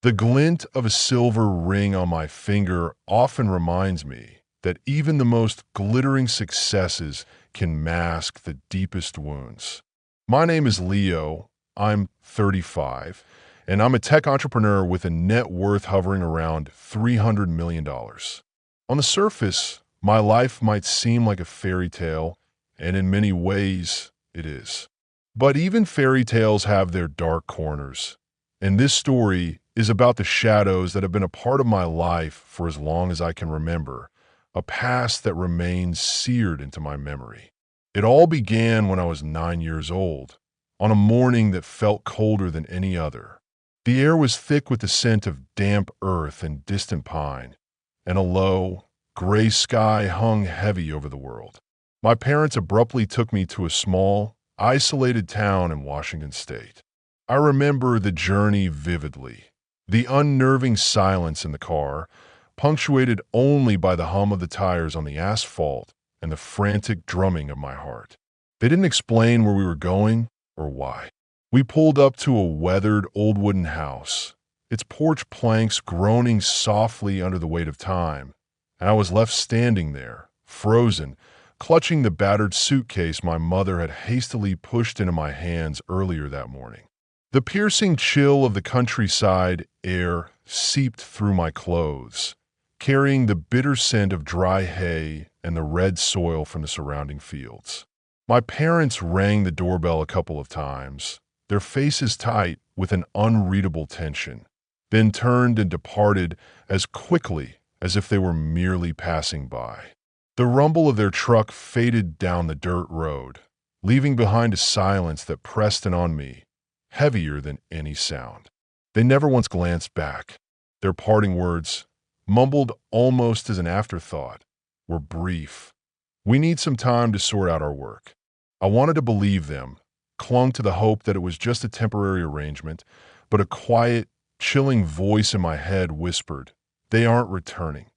The glint of a silver ring on my finger often reminds me that even the most glittering successes can mask the deepest wounds. My name is Leo. I'm 35, and I'm a tech entrepreneur with a net worth hovering around $300 million. On the surface, my life might seem like a fairy tale, and in many ways, it is. But even fairy tales have their dark corners, and this story is about the shadows that have been a part of my life for as long as I can remember, a past that remains seared into my memory. It all began when I was 9 years old, on a morning that felt colder than any other. The air was thick with the scent of damp earth and distant pine, and a low, gray sky hung heavy over the world. My parents abruptly took me to a small, isolated town in Washington state. I remember the journey vividly. The unnerving silence in the car, punctuated only by the hum of the tires on the asphalt and the frantic drumming of my heart. They didn't explain where we were going or why. We pulled up to a weathered old wooden house, its porch planks groaning softly under the weight of time, and I was left standing there, frozen, clutching the battered suitcase my mother had hastily pushed into my hands earlier that morning. The piercing chill of the countryside air seeped through my clothes, carrying the bitter scent of dry hay and the red soil from the surrounding fields. My parents rang the doorbell a couple of times, their faces tight with an unreadable tension, then turned and departed as quickly as if they were merely passing by. The rumble of their truck faded down the dirt road, leaving behind a silence that pressed in on me, heavier than any sound. They never once glanced back. Their parting words, mumbled almost as an afterthought, were brief. "We need some time to sort out our work." I wanted to believe them, clung to the hope that it was just a temporary arrangement, but a quiet, chilling voice in my head whispered, "They aren't returning,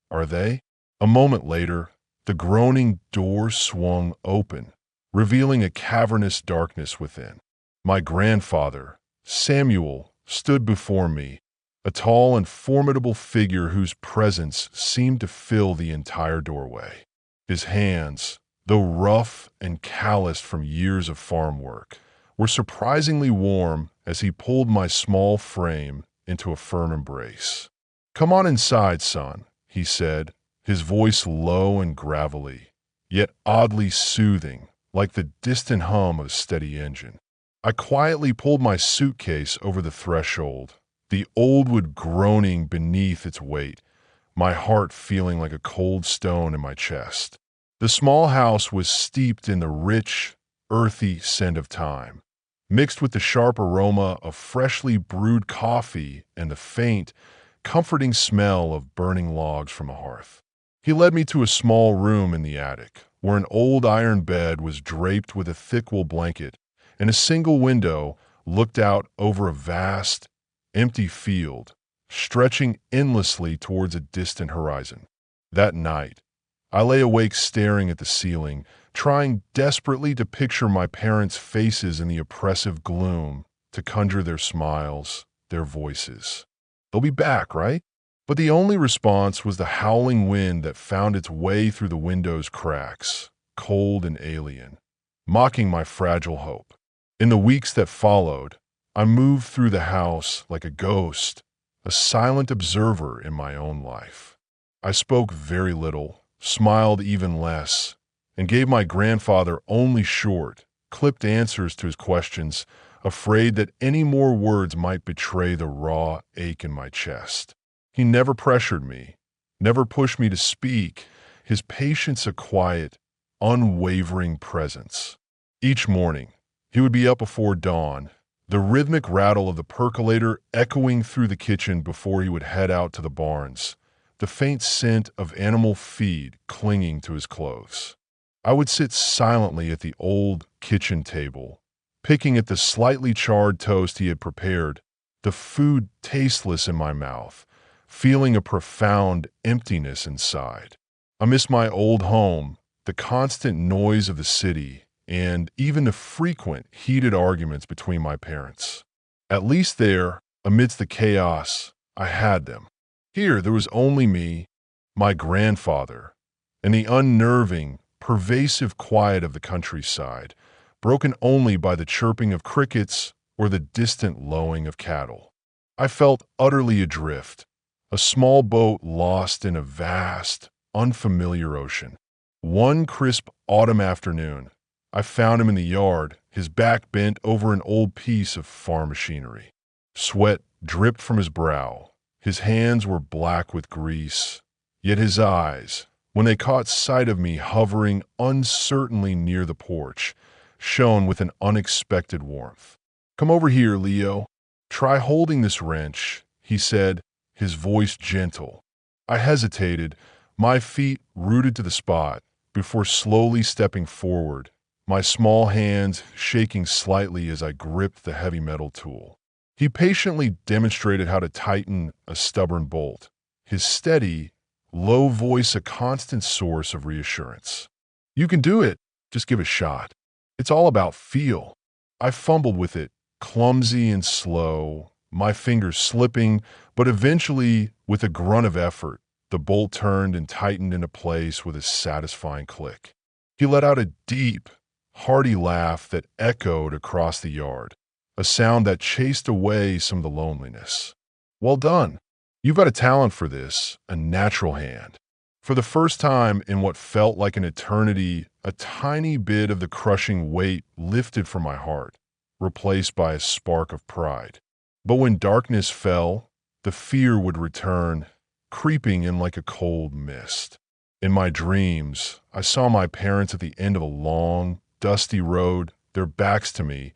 are they?" A moment later, the groaning door swung open, revealing a cavernous darkness within. My grandfather, Samuel, stood before me, a tall and formidable figure whose presence seemed to fill the entire doorway. His hands, though rough and calloused from years of farm work, were surprisingly warm as he pulled my small frame into a firm embrace. "Come on inside, son," he said, his voice low and gravelly, yet oddly soothing, like the distant hum of a steady engine. I quietly pulled my suitcase over the threshold, the old wood groaning beneath its weight, my heart feeling like a cold stone in my chest. The small house was steeped in the rich, earthy scent of time, mixed with the sharp aroma of freshly brewed coffee and the faint, comforting smell of burning logs from a hearth. He led me to a small room in the attic, where an old iron bed was draped with a thick wool blanket, and a single window looked out over a vast, empty field, stretching endlessly towards a distant horizon. That night, I lay awake staring at the ceiling, trying desperately to picture my parents' faces in the oppressive gloom, to conjure their smiles, their voices. "They'll be back, right?" But the only response was the howling wind that found its way through the window's cracks, cold and alien, mocking my fragile hope. In the weeks that followed, I moved through the house like a ghost, a silent observer in my own life. I spoke very little, smiled even less, and gave my grandfather only short, clipped answers to his questions, afraid that any more words might betray the raw ache in my chest. He never pressured me, never pushed me to speak, his patience a quiet, unwavering presence. Each morning, he would be up before dawn, the rhythmic rattle of the percolator echoing through the kitchen before he would head out to the barns, the faint scent of animal feed clinging to his clothes. I would sit silently at the old kitchen table, picking at the slightly charred toast he had prepared, the food tasteless in my mouth, feeling a profound emptiness inside. I missed my old home, the constant noise of the city, and even the frequent, heated arguments between my parents. At least there, Amidst the chaos, I had them. Here, there was only me, my grandfather, and the unnerving, pervasive quiet of the countryside, broken only by the chirping of crickets or the distant lowing of cattle. I felt utterly adrift, a small boat lost in a vast, unfamiliar ocean. One crisp autumn afternoon, I found him in the yard, his back bent over an old piece of farm machinery. Sweat dripped from his brow. His hands were black with grease, yet his eyes, when they caught sight of me hovering uncertainly near the porch, shone with an unexpected warmth. "Come over here, Leo. Try holding this wrench," he said, his voice gentle. I hesitated, my feet rooted to the spot, before slowly stepping forward, my small hands shaking slightly as I gripped the heavy metal tool. He patiently demonstrated how to tighten a stubborn bolt, his steady, low voice a constant source of reassurance. "You can do it. Just give it a shot. It's all about feel." I fumbled with it, clumsy and slow, my fingers slipping, but eventually, with a grunt of effort, the bolt turned and tightened into place with a satisfying click. He let out a deep, hearty laugh that echoed across the yard, a sound that chased away some of the loneliness. "Well done. You've got a talent for this, a natural hand." For the first time in what felt like an eternity, a tiny bit of the crushing weight lifted from my heart, replaced by a spark of pride. But when darkness fell, the fear would return, creeping in like a cold mist. In my dreams, I saw my parents at the end of a long, dusty road, their backs to me,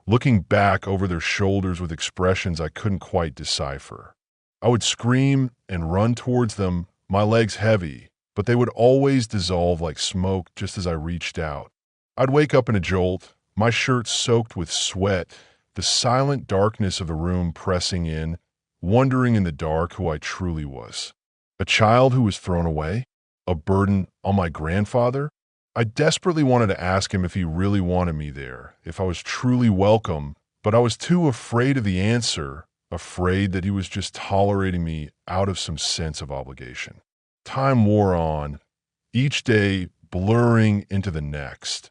looking back over their shoulders with expressions I couldn't quite decipher. I would scream and run towards them, my legs heavy, but they would always dissolve like smoke just as I reached out. I'd wake up in a jolt, my shirt soaked with sweat, the silent darkness of the room pressing in, wondering in the dark who I truly was. A child who was thrown away? A burden on my grandfather? I desperately wanted to ask him if he really wanted me there, if I was truly welcome, but I was too afraid of the answer, afraid that he was just tolerating me out of some sense of obligation. Time wore on, each day blurring into the next,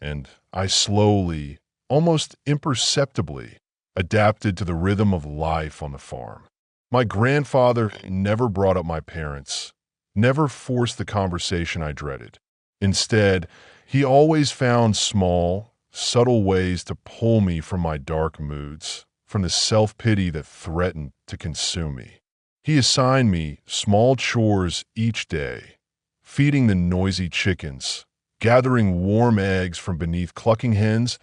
and I slowly, almost imperceptibly, adapted to the rhythm of life on the farm. My grandfather never brought up my parents, never forced the conversation I dreaded. Instead, he always found small, subtle ways to pull me from my dark moods, from the self-pity that threatened to consume me. He assigned me small chores each day, feeding the noisy chickens, gathering warm eggs from beneath clucking hens,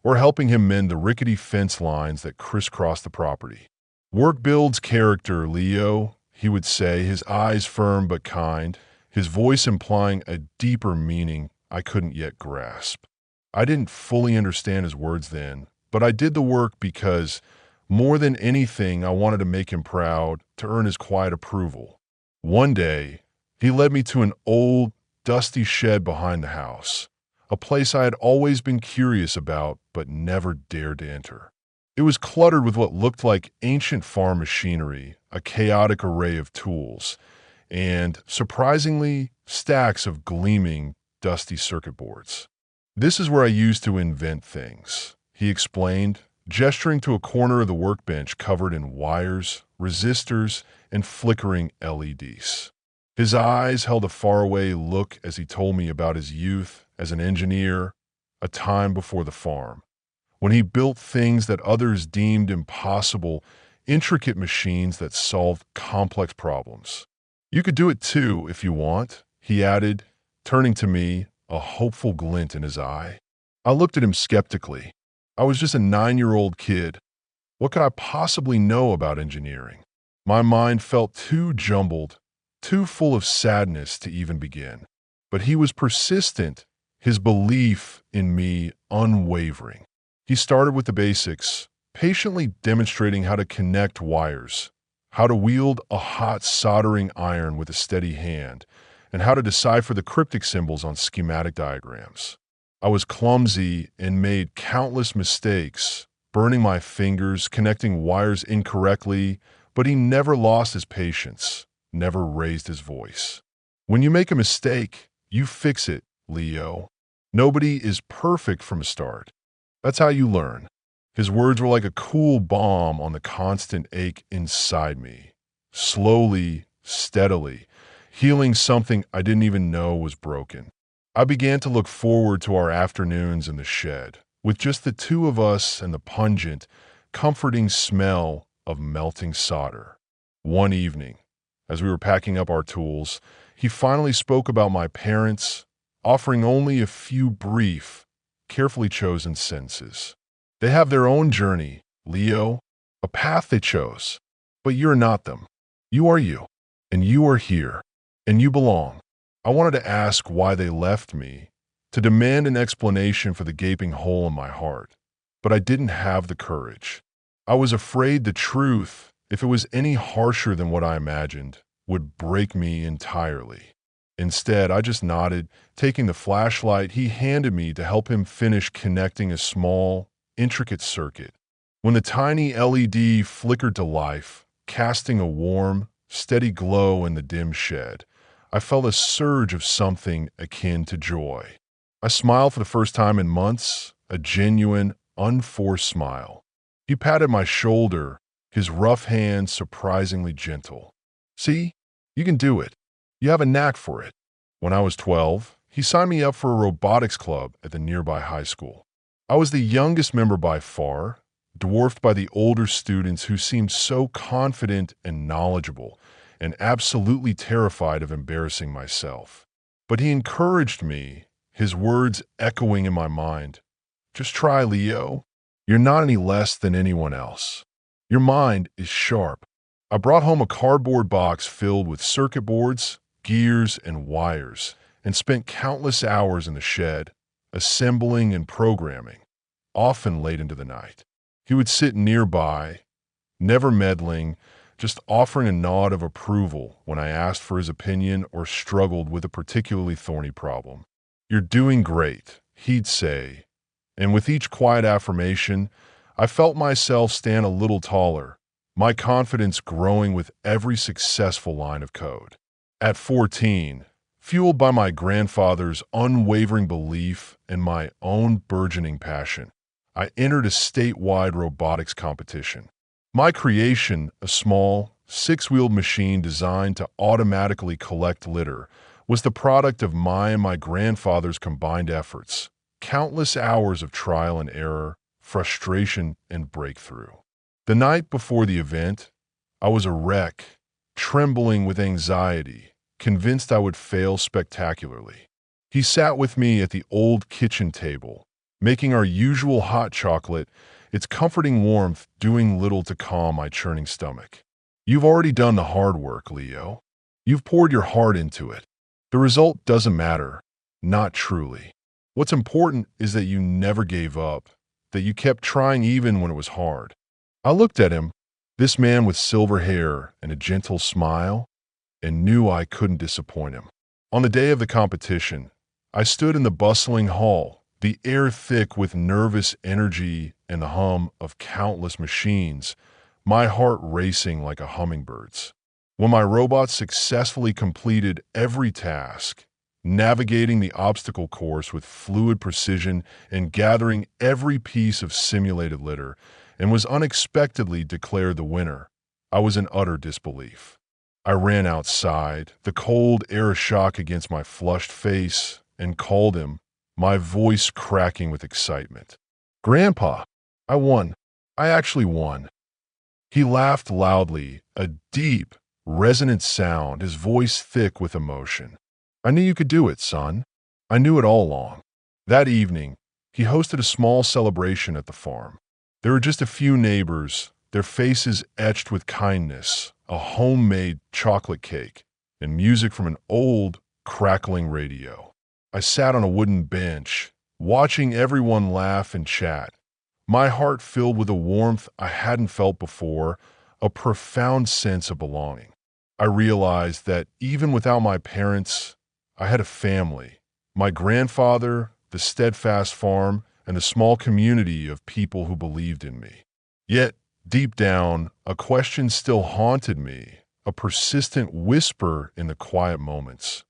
or helping him mend the rickety fence lines that crisscross the property. "Work builds character, Leo," he would say, his eyes firm but kind, his voice implying a deeper meaning I couldn't yet grasp. I didn't fully understand his words then, but I did the work because, more than anything, I wanted to make him proud, to earn his quiet approval. One day, he led me to an old, dusty shed behind the house, a place I had always been curious about but never dared to enter. It was cluttered with what looked like ancient farm machinery, a chaotic array of tools, and, surprisingly, stacks of gleaming, dusty circuit boards. "This is where I used to invent things," he explained, gesturing to a corner of the workbench covered in wires, resistors, and flickering LEDs. His eyes held a faraway look as he told me about his youth as an engineer, a time before the farm, when he built things that others deemed impossible, intricate machines that solved complex problems. "You could do it too, if you want," he added, turning to me, a hopeful glint in his eye. I looked at him skeptically. I was just a 9-year-old kid. What could I possibly know about engineering? My mind felt too jumbled, too full of sadness to even begin. But he was persistent, his belief in me unwavering. He started with the basics, patiently demonstrating how to connect wires, how to wield a hot soldering iron with a steady hand, and how to decipher the cryptic symbols on schematic diagrams. I was clumsy and made countless mistakes, burning my fingers, connecting wires incorrectly, but he never lost his patience, never raised his voice. When you make a mistake, you fix it, Leo. Nobody is perfect from a start. That's how you learn. His words were like a cool balm on the constant ache inside me, slowly, steadily, healing something I didn't even know was broken. I began to look forward to our afternoons in the shed, with just the two of us and the pungent, comforting smell of melting solder. One evening, as we were packing up our tools, he finally spoke about my parents, offering only a few brief, carefully chosen sentences. They have their own journey, Leo, a path they chose, but you're not them. You are you, and you are here, and you belong. I wanted to ask why they left me, to demand an explanation for the gaping hole in my heart, but I didn't have the courage. I was afraid the truth, if it was any harsher than what I imagined, would break me entirely. Instead, I just nodded, taking the flashlight he handed me to help him finish connecting a small, intricate circuit. When the tiny LED flickered to life, casting a warm, steady glow in the dim shed, I felt a surge of something akin to joy. I smiled for the first time in months, a genuine, unforced smile. He patted my shoulder, his rough hand surprisingly gentle. See, you can do it. You have a knack for it. When I was 12, he signed me up for a robotics club at the nearby high school. I was the youngest member by far, dwarfed by the older students who seemed so confident and knowledgeable, and absolutely terrified of embarrassing myself. But he encouraged me, his words echoing in my mind. Just try, Leo. You're not any less than anyone else. Your mind is sharp. I brought home a cardboard box filled with circuit boards, gears, and wires, and spent countless hours in the shed, assembling and programming, often late into the night. He would sit nearby, never meddling, just offering a nod of approval when I asked for his opinion or struggled with a particularly thorny problem. You're doing great, he'd say, and with each quiet affirmation, I felt myself stand a little taller, my confidence growing with every successful line of code. At 14, fueled by my grandfather's unwavering belief and my own burgeoning passion, I entered a statewide robotics competition. My creation, a small, six-wheeled machine designed to automatically collect litter, was the product of my and my grandfather's combined efforts, countless hours of trial and error, frustration, and breakthrough. The night before the event, I was a wreck, trembling with anxiety, convinced I would fail spectacularly. He sat with me at the old kitchen table, making our usual hot chocolate, its comforting warmth doing little to calm my churning stomach. You've already done the hard work, Leo. You've poured your heart into it. The result doesn't matter, not truly. What's important is that you never gave up, that you kept trying even when it was hard. I looked at him, this man with silver hair and a gentle smile, and knew I couldn't disappoint him. On the day of the competition, I stood in the bustling hall, the air thick with nervous energy and the hum of countless machines, my heart racing like a hummingbird's. When my robot successfully completed every task, navigating the obstacle course with fluid precision and gathering every piece of simulated litter, and was unexpectedly declared the winner, I was in utter disbelief. I ran outside, the cold air shock against my flushed face, and called him, my voice cracking with excitement. Grandpa, I won. I actually won. He laughed loudly, a deep, resonant sound, his voice thick with emotion. I knew you could do it, son. I knew it all along. That evening, he hosted a small celebration at the farm. There were just a few neighbors, their faces etched with kindness, a homemade chocolate cake, and music from an old, crackling radio. I sat on a wooden bench, watching everyone laugh and chat, my heart filled with a warmth I hadn't felt before, a profound sense of belonging. I realized that even without my parents, I had a family. My grandfather, the steadfast farm, and the small community of people who believed in me. Yet, deep down, a question still haunted me, a persistent whisper in the quiet moments.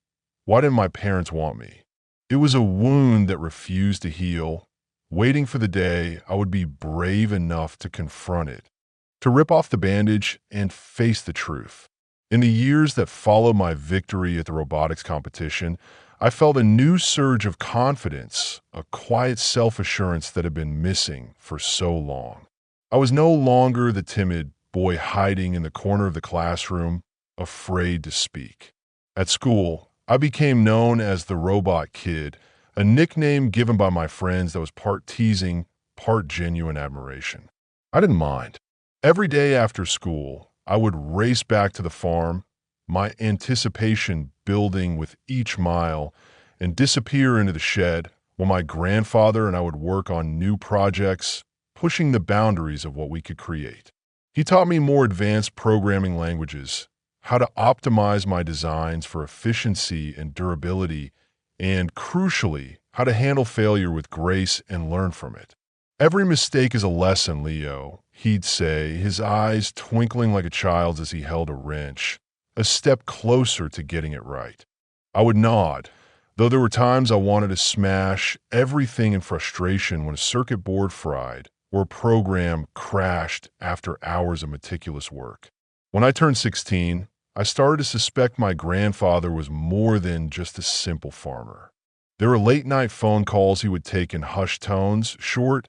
Why didn't my parents want me? It was a wound that refused to heal, waiting for the day I would be brave enough to confront it, to rip off the bandage and face the truth. In the years that followed my victory at the robotics competition, I felt a new surge of confidence, a quiet self-assurance that had been missing for so long. I was no longer the timid boy hiding in the corner of the classroom, afraid to speak. At school, I became known as the Robot Kid, a nickname given by my friends that was part teasing, part genuine admiration. I didn't mind. Every day after school, I would race back to the farm, my anticipation building with each mile, and disappear into the shed while my grandfather and I would work on new projects, pushing the boundaries of what we could create. He taught me more advanced programming languages, how to optimize my designs for efficiency and durability, and crucially, how to handle failure with grace and learn from it. Every mistake is a lesson, Leo, he'd say, his eyes twinkling like a child's as he held a wrench, a step closer to getting it right. I would nod, though there were times I wanted to smash everything in frustration when a circuit board fried or a program crashed after hours of meticulous work. When I turned 16, I started to suspect my grandfather was more than just a simple farmer. There were late-night phone calls he would take in hushed tones, short,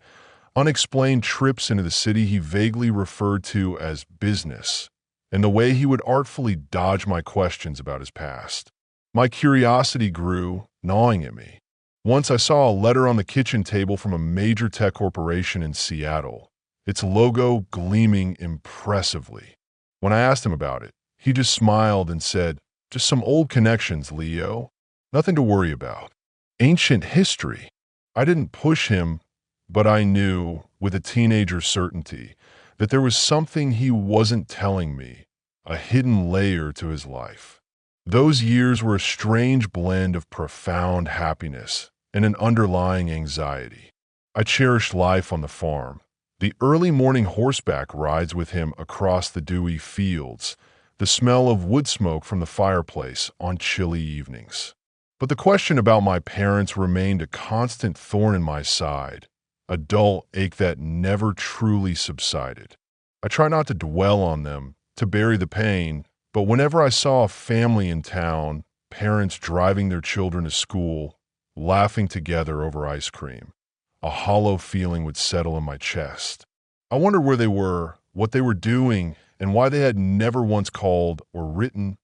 unexplained trips into the city he vaguely referred to as business, and the way he would artfully dodge my questions about his past. My curiosity grew, gnawing at me. Once I saw a letter on the kitchen table from a major tech corporation in Seattle, its logo gleaming impressively. When I asked him about it, he just smiled and said, "Just some old connections, Leo. Nothing to worry about. Ancient history." I didn't push him, but I knew, with a teenager's certainty, that there was something he wasn't telling me, a hidden layer to his life. Those years were a strange blend of profound happiness and an underlying anxiety. I cherished life on the farm, the early morning horseback rides with him across the dewy fields, the smell of wood smoke from the fireplace on chilly evenings. But the question about my parents remained a constant thorn in my side, a dull ache that never truly subsided. I try not to dwell on them, to bury the pain, but whenever I saw a family in town, parents driving their children to school, laughing together over ice cream, a hollow feeling would settle in my chest. I wondered where they were, what they were doing, and why they had never once called or written,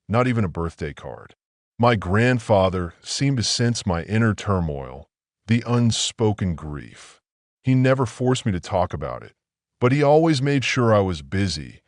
not even a birthday card. My grandfather seemed to sense my inner turmoil, the unspoken grief. He never forced me to talk about it, but he always made sure I was busy,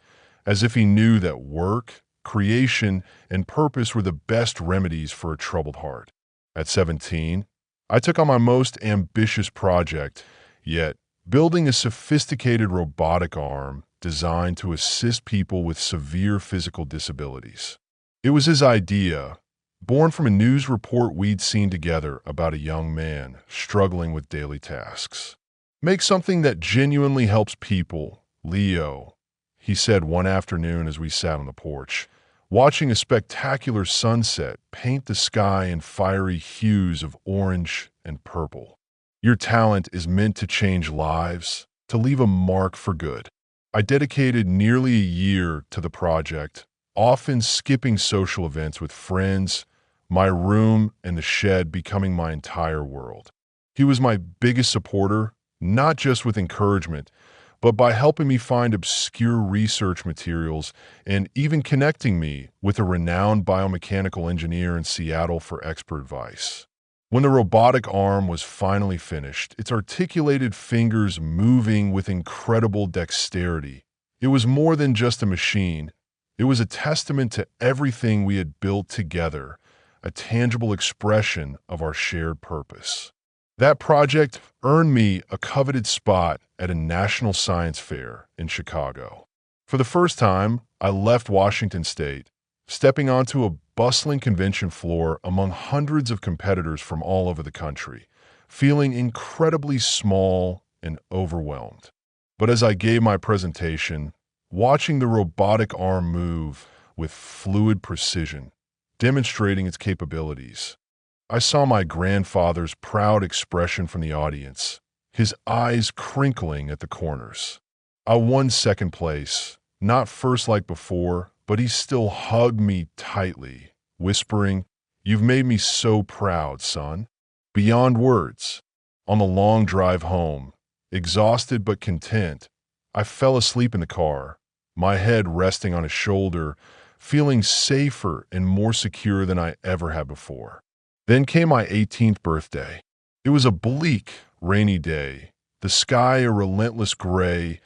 as if he knew that work, creation, and purpose were the best remedies for a troubled heart. At 17, I took on my most ambitious project yet, building a sophisticated robotic arm designed to assist people with severe physical disabilities. It was his idea, born from a news report we'd seen together about a young man struggling with daily tasks. "Make something that genuinely helps people, Leo," he said one afternoon as we sat on the porch, watching a spectacular sunset paint the sky in fiery hues of orange and purple. "Your talent is meant to change lives, to leave a mark for good." I dedicated nearly a year to the project, often skipping social events with friends, my room and the shed becoming my entire world. He was my biggest supporter, not just with encouragement, but by helping me find obscure research materials and even connecting me with a renowned biomechanical engineer in Seattle for expert advice. When the robotic arm was finally finished, its articulated fingers moving with incredible dexterity, it was more than just a machine. It was a testament to everything we had built together, a tangible expression of our shared purpose. That project earned me a coveted spot at a national science fair in Chicago. For the first time, I left Washington State, stepping onto a bustling convention floor among hundreds of competitors from all over the country, feeling incredibly small and overwhelmed. But as I gave my presentation, watching the robotic arm move with fluid precision, demonstrating its capabilities, I saw my grandfather's proud expression from the audience, his eyes crinkling at the corners. I won second place, not first like before, but he still hugged me tightly, whispering, "You've made me so proud, son." Beyond words, on the long drive home, exhausted but content, I fell asleep in the car, my head resting on his shoulder, feeling safer and more secure than I ever had before. Then came my 18th birthday. It was a bleak, rainy day, the sky a relentless gray,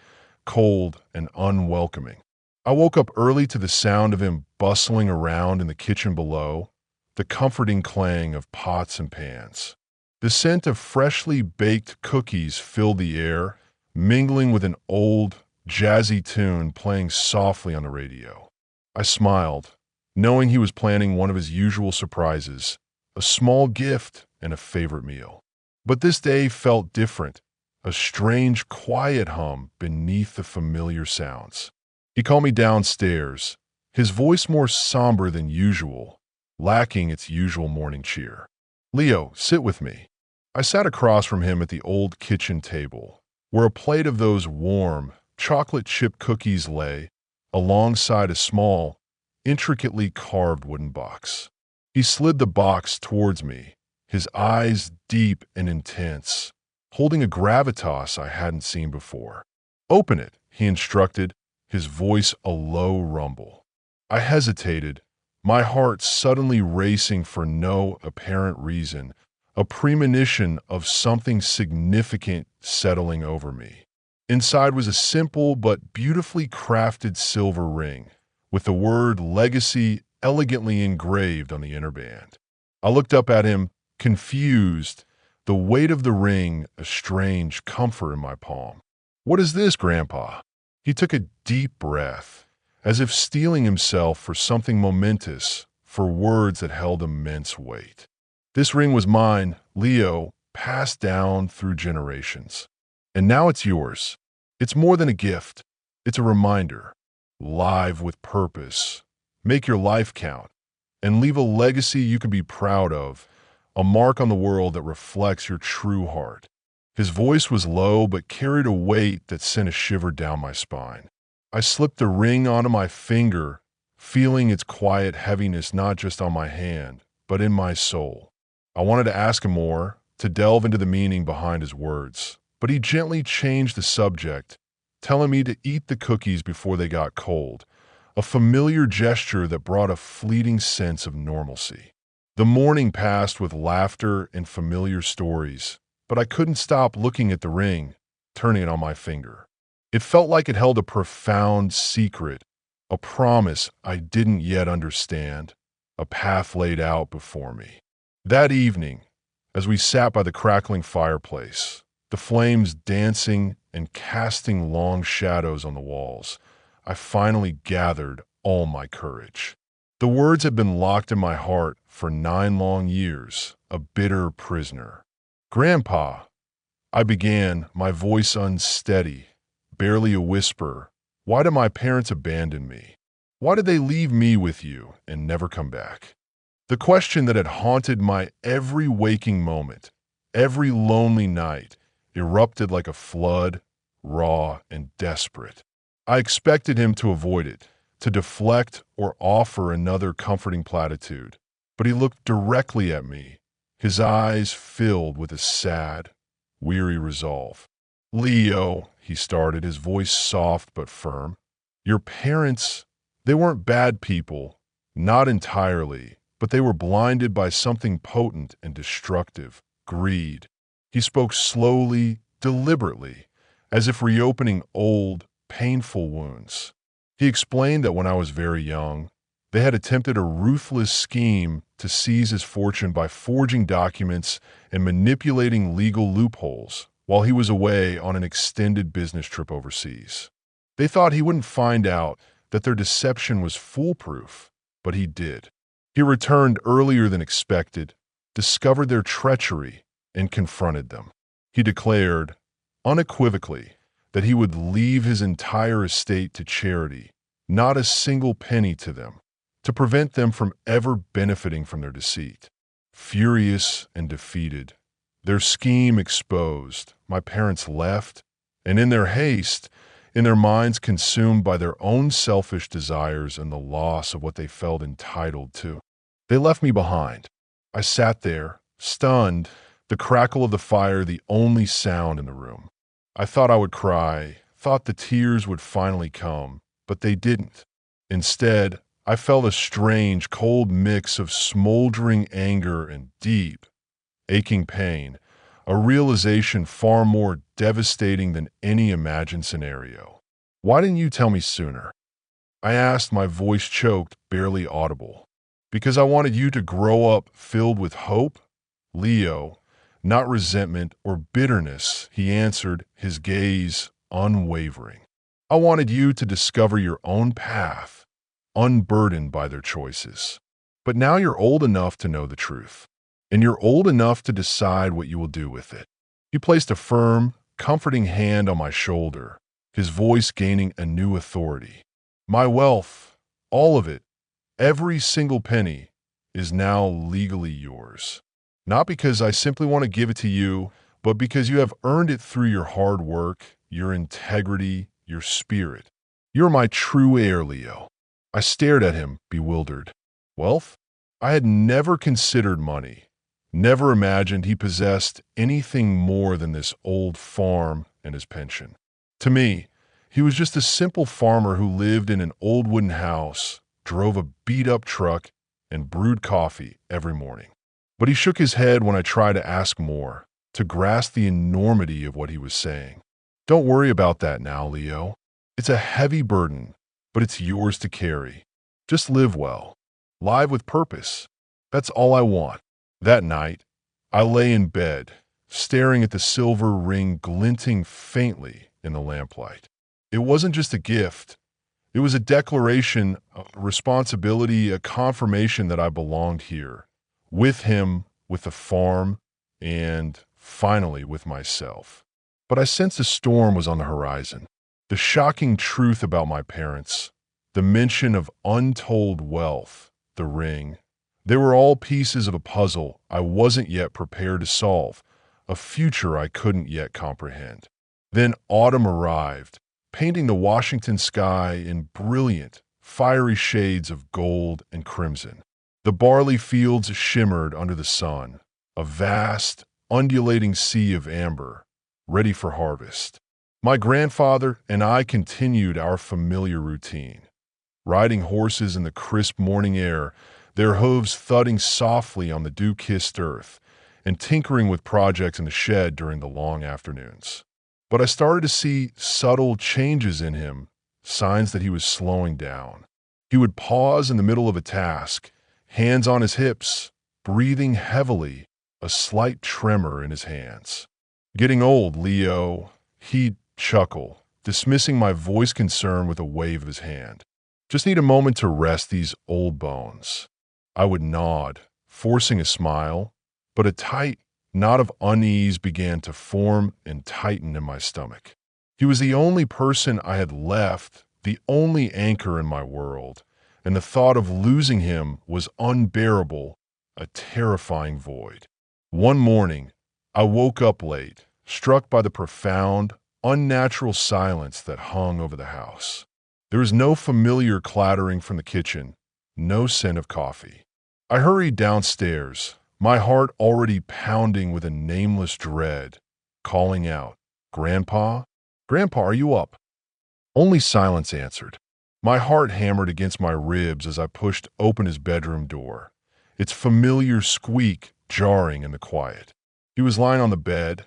cold and unwelcoming. I woke up early to the sound of him bustling around in the kitchen below, the comforting clang of pots and pans. The scent of freshly baked cookies filled the air, mingling with an old, jazzy tune playing softly on the radio. I smiled, knowing he was planning one of his usual surprises, a small gift and a favorite meal. But this day felt different, a strange, quiet hum beneath the familiar sounds. He called me downstairs, his voice more somber than usual, lacking its usual morning cheer. "Leo, sit with me." I sat across from him at the old kitchen table, where a plate of those warm, chocolate chip cookies lay, alongside a small, intricately carved wooden box. He slid the box towards me, his eyes deep and intense, holding a gravitas I hadn't seen before. "Open it," he instructed, his voice a low rumble. I hesitated, my heart suddenly racing for no apparent reason, a premonition of something significant settling over me. Inside was a simple but beautifully crafted silver ring, with the word legacy elegantly engraved on the inner band. I looked up at him, confused, the weight of the ring a strange comfort in my palm. "What is this, Grandpa?" He took a deep breath, as if steeling himself for something momentous, for words that held immense weight. "This ring was mine, Leo, passed down through generations. And now it's yours. It's more than a gift. It's a reminder. Live with purpose. Make your life count. And leave a legacy you can be proud of, a mark on the world that reflects your true heart." His voice was low but carried a weight that sent a shiver down my spine. I slipped the ring onto my finger, feeling its quiet heaviness not just on my hand, but in my soul. I wanted to ask him more, to delve into the meaning behind his words, but he gently changed the subject, telling me to eat the cookies before they got cold, a familiar gesture that brought a fleeting sense of normalcy. The morning passed with laughter and familiar stories, but I couldn't stop looking at the ring, turning it on my finger. It felt like it held a profound secret, a promise I didn't yet understand, a path laid out before me. That evening, as we sat by the crackling fireplace, the flames dancing and casting long shadows on the walls, I finally gathered all my courage. The words had been locked in my heart for 9 long years, a bitter prisoner. "Grandpa," I began, my voice unsteady, barely a whisper, "why did my parents abandon me? Why did they leave me with you and never come back?" The question that had haunted my every waking moment, every lonely night, erupted like a flood, raw and desperate. I expected him to avoid it, to deflect or offer another comforting platitude, but he looked directly at me, his eyes filled with a sad, weary resolve. "Leo," he started, his voice soft but firm, "your parents, they weren't bad people, not entirely, but they were blinded by something potent and destructive, greed." He spoke slowly, deliberately, as if reopening old, painful wounds. He explained that when I was very young, they had attempted a ruthless scheme to seize his fortune by forging documents and manipulating legal loopholes while he was away on an extended business trip overseas. They thought he wouldn't find out that their deception was foolproof, but he did. He returned earlier than expected, discovered their treachery, and confronted them. He declared, unequivocally, that he would leave his entire estate to charity, not a single penny to them, to prevent them from ever benefiting from their deceit. Furious and defeated, their scheme exposed, my parents left, and in their haste, in their minds consumed by their own selfish desires and the loss of what they felt entitled to, they left me behind. I sat there, stunned, the crackle of the fire the only sound in the room. I thought I would cry, thought the tears would finally come, but they didn't. Instead, I felt a strange, cold mix of smoldering anger and deep, aching pain, a realization far more devastating than any imagined scenario. Why didn't you tell me sooner? I asked, my voice choked, barely audible. Because I wanted you to grow up filled with hope, Leo, not resentment or bitterness, he answered, his gaze unwavering. I wanted you to discover your own path, unburdened by their choices. But now you're old enough to know the truth, and you're old enough to decide what you will do with it. He placed a firm, comforting hand on my shoulder, his voice gaining a new authority. My wealth, all of it, every single penny, is now legally yours. Not because I simply want to give it to you, but because you have earned it through your hard work, your integrity, your spirit. You're my true heir, Leo. I stared at him, bewildered. Wealth? I had never considered money, never imagined he possessed anything more than this old farm and his pension. To me, he was just a simple farmer who lived in an old wooden house, drove a beat-up truck, and brewed coffee every morning. But he shook his head when I tried to ask more, to grasp the enormity of what he was saying. Don't worry about that now, Leo. It's a heavy burden, but it's yours to carry. Just live well. Live with purpose. That's all I want. That night, I lay in bed, staring at the silver ring glinting faintly in the lamplight. It wasn't just a gift. It was a declaration, a responsibility, a confirmation that I belonged here, with him, with the farm, and finally with myself. But I sensed a storm was on the horizon. The shocking truth about my parents, the mention of untold wealth, the ring, they were all pieces of a puzzle I wasn't yet prepared to solve, a future I couldn't yet comprehend. Then autumn arrived, painting the Washington sky in brilliant, fiery shades of gold and crimson. The barley fields shimmered under the sun, a vast, undulating sea of amber, ready for harvest. My grandfather and I continued our familiar routine, riding horses in the crisp morning air, their hooves thudding softly on the dew-kissed earth, and tinkering with projects in the shed during the long afternoons. But I started to see subtle changes in him, signs that he was slowing down. He would pause in the middle of a task, hands on his hips, breathing heavily, a slight tremor in his hands. Getting old, Leo, he'd chuckle, dismissing my voice concern with a wave of his hand. Just need a moment to rest these old bones. I would nod, forcing a smile, but a tight knot of unease began to form and tighten in my stomach. He was the only person I had left, the only anchor in my world, and the thought of losing him was unbearable, a terrifying void. One morning, I woke up late, struck by the profound, unnatural silence that hung over the house. There was no familiar clattering from the kitchen, no scent of coffee. I hurried downstairs, my heart already pounding with a nameless dread, calling out, "Grandpa? Grandpa, are you up?" Only silence answered. My heart hammered against my ribs as I pushed open his bedroom door, its familiar squeak jarring in the quiet. He was lying on the bed,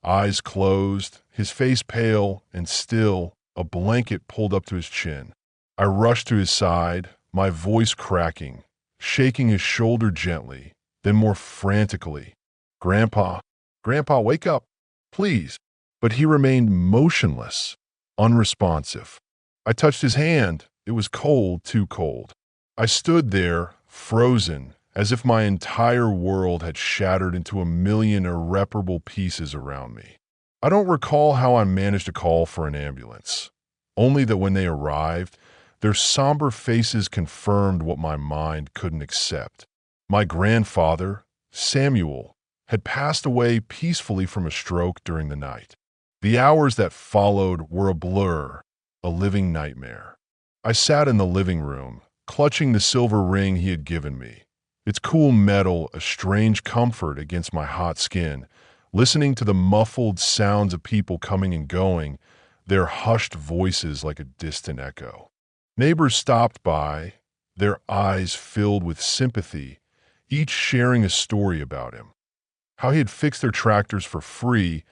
eyes closed, his face pale and still, a blanket pulled up to his chin. I rushed to his side, my voice cracking, shaking his shoulder gently, then more frantically. "Grandpa, Grandpa, wake up, please." But he remained motionless, unresponsive. I touched his hand. It was cold, too cold. I stood there, frozen, as if my entire world had shattered into a million irreparable pieces around me. I don't recall how I managed to call for an ambulance, only that when they arrived, their somber faces confirmed what my mind couldn't accept. My grandfather, Samuel, had passed away peacefully from a stroke during the night. The hours that followed were a blur, a living nightmare. I sat in the living room, clutching the silver ring he had given me, its cool metal a strange comfort against my hot skin, listening to the muffled sounds of people coming and going, their hushed voices like a distant echo. Neighbors stopped by, their eyes filled with sympathy, each sharing a story about him. How he had fixed their tractors for free,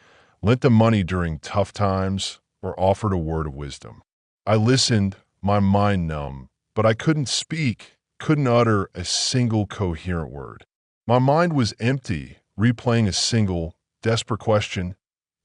lent them money during tough times, or offered a word of wisdom. I listened, my mind numb, but I couldn't speak, couldn't utter a single coherent word. My mind was empty, replaying a single, desperate question.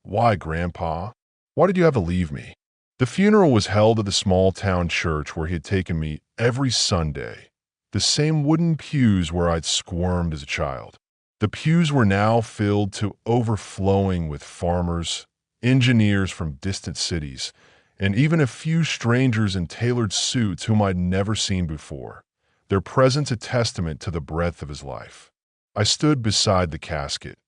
Why, Grandpa? Why did you have to leave me? The funeral was held at the small town church where he had taken me every Sunday, the same wooden pews where I'd squirmed as a child. The pews were now filled to overflowing with farmers, engineers from distant cities, and even a few strangers in tailored suits whom I'd never seen before, their presence a testament to the breadth of his life. I stood beside the casket,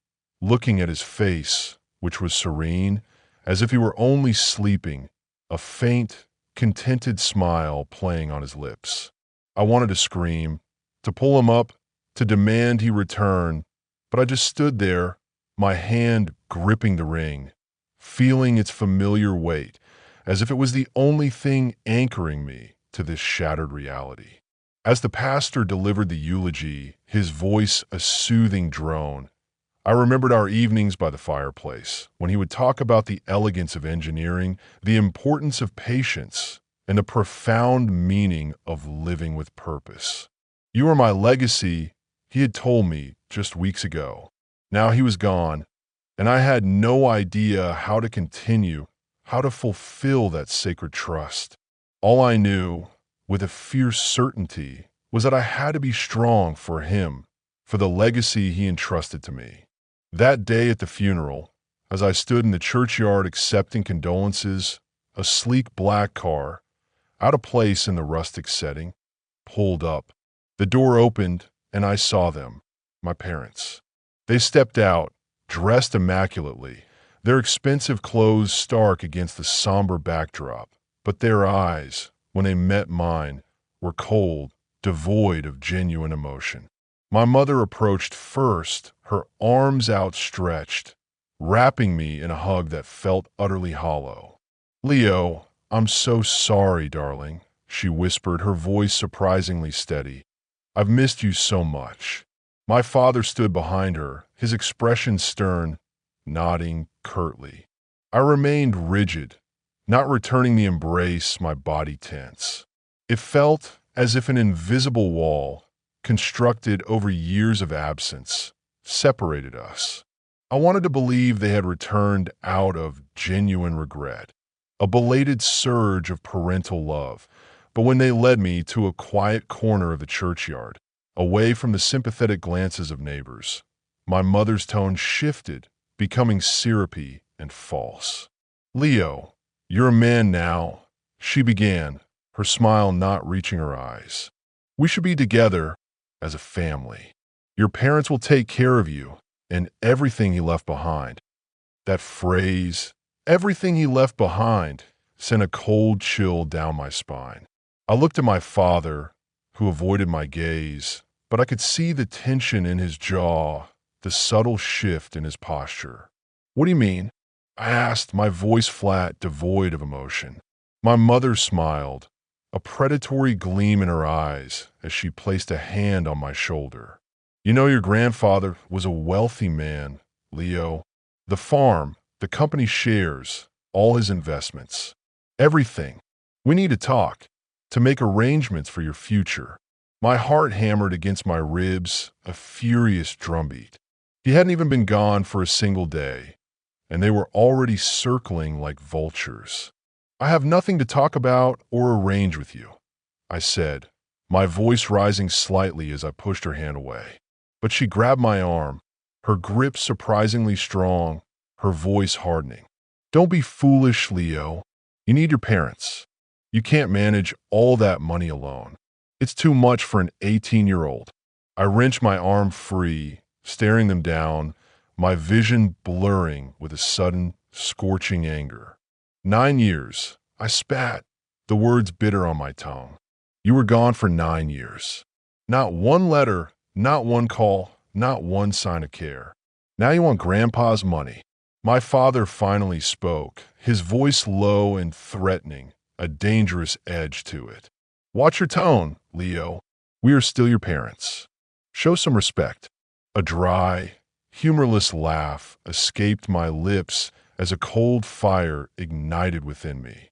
looking at his face, which was serene, as if he were only sleeping, a faint, contented smile playing on his lips. I wanted to scream, to pull him up, to demand he return, but I just stood there, my hand gripping the ring, feeling its familiar weight, as if it was the only thing anchoring me to this shattered reality. As the pastor delivered the eulogy, his voice a soothing drone, I remembered our evenings by the fireplace, when he would talk about the elegance of engineering, the importance of patience, and the profound meaning of living with purpose. You are my legacy, he had told me just weeks ago. Now he was gone, and I had no idea how to continue, how to fulfill that sacred trust. All I knew, with a fierce certainty, was that I had to be strong for him, for the legacy he entrusted to me. That day at the funeral, as I stood in the churchyard accepting condolences, a sleek black car, out of place in the rustic setting, pulled up. The door opened, and I saw them, my parents. They stepped out, dressed immaculately, their expensive clothes stark against the somber backdrop, but their eyes, when they met mine, were cold, devoid of genuine emotion. My mother approached first, her arms outstretched, wrapping me in a hug that felt utterly hollow. "Leo, I'm so sorry, darling," she whispered, her voice surprisingly steady. "I've missed you so much." My father stood behind her, his expression stern, nodding curtly. I remained rigid, not returning the embrace, my body tense. It felt as if an invisible wall, constructed over years of absence, separated us. I wanted to believe they had returned out of genuine regret, a belated surge of parental love, but when they led me to a quiet corner of the churchyard, away from the sympathetic glances of neighbors, my mother's tone shifted, becoming syrupy and false. "Leo, you're a man now," she began, her smile not reaching her eyes. "We should be together as a family. Your parents will take care of you and everything he left behind." That phrase, "everything he left behind," sent a cold chill down my spine. I looked at my father, who avoided my gaze, but I could see the tension in his jaw, the subtle shift in his posture. "What do you mean?" I asked, my voice flat, devoid of emotion. My mother smiled, a predatory gleam in her eyes as she placed a hand on my shoulder. "You know, your grandfather was a wealthy man, Leo. The farm, the company shares, all his investments, everything. We need to talk, to make arrangements for your future." My heart hammered against my ribs, a furious drumbeat. He hadn't even been gone for a single day, and they were already circling like vultures. "I have nothing to talk about or arrange with you," I said, my voice rising slightly as I pushed her hand away. But she grabbed my arm, her grip surprisingly strong, her voice hardening. "Don't be foolish, Leo. You need your parents. You can't manage all that money alone. It's too much for an 18-year-old. I wrenched my arm free, staring them down, my vision blurring with a sudden, scorching anger. 9 years. I spat, the words bitter on my tongue. You were gone for 9 years. Not one letter, not one call, not one sign of care. Now you want Grandpa's money." My father finally spoke, his voice low and threatening, a dangerous edge to it. "Watch your tone, Leo. We are still your parents. Show some respect." A dry, humorless laugh escaped my lips as a cold fire ignited within me,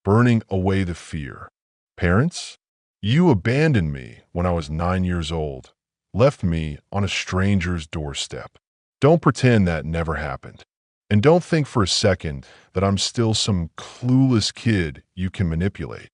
burning away the fear. "Parents? You abandoned me when I was 9 years old, left me on a stranger's doorstep. Don't pretend that never happened. And don't think for a second that I'm still some clueless kid you can manipulate."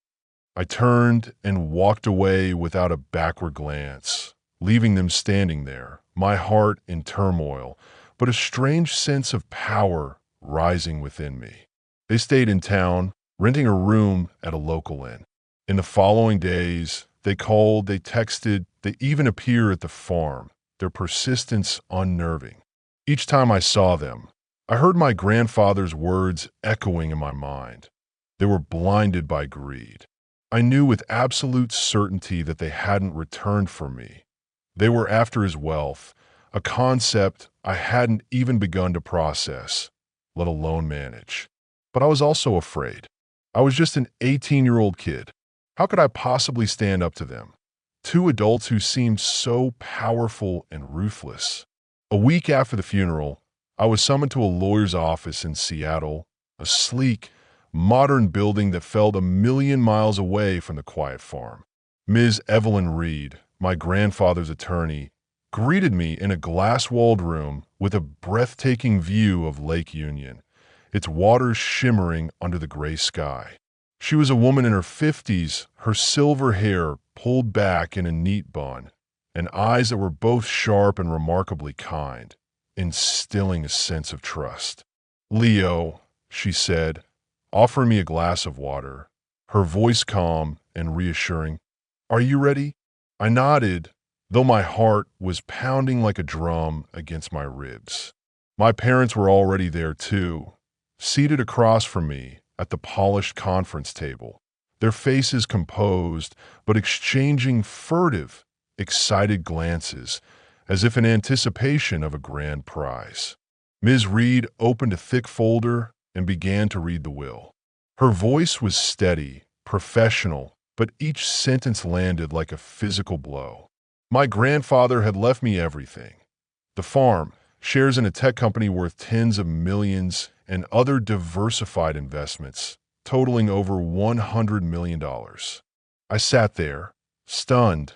I turned and walked away without a backward glance, leaving them standing there, my heart in turmoil, but a strange sense of power rising within me. They stayed in town, renting a room at a local inn. In the following days, they called, they texted, they even appeared at the farm, their persistence unnerving. Each time I saw them, I heard my grandfather's words echoing in my mind. They were blinded by greed. I knew with absolute certainty that they hadn't returned for me. They were after his wealth, a concept I hadn't even begun to process, let alone manage. But I was also afraid. I was just an 18-year-old kid. How could I possibly stand up to them? Two adults who seemed so powerful and ruthless. A week after the funeral, I was summoned to a lawyer's office in Seattle, a sleek, modern building that felt a million miles away from the quiet farm. Ms. Evelyn Reed, my grandfather's attorney, greeted me in a glass-walled room with a breathtaking view of Lake Union, its waters shimmering under the gray sky. She was a woman in her 50s, her silver hair pulled back in a neat bun, and eyes that were both sharp and remarkably kind, instilling a sense of trust. "Leo," she said, offering me a glass of water, her voice calm and reassuring. "Are you ready?" I nodded, though my heart was pounding like a drum against my ribs. My parents were already there too, seated across from me at the polished conference table, their faces composed but exchanging furtive, excited glances, as if in anticipation of a grand prize. Ms. Reed opened a thick folder and began to read the will. Her voice was steady, professional, but each sentence landed like a physical blow. My grandfather had left me everything. The farm, shares in a tech company worth tens of millions, and other diversified investments, totaling over $100 million. I sat there, stunned,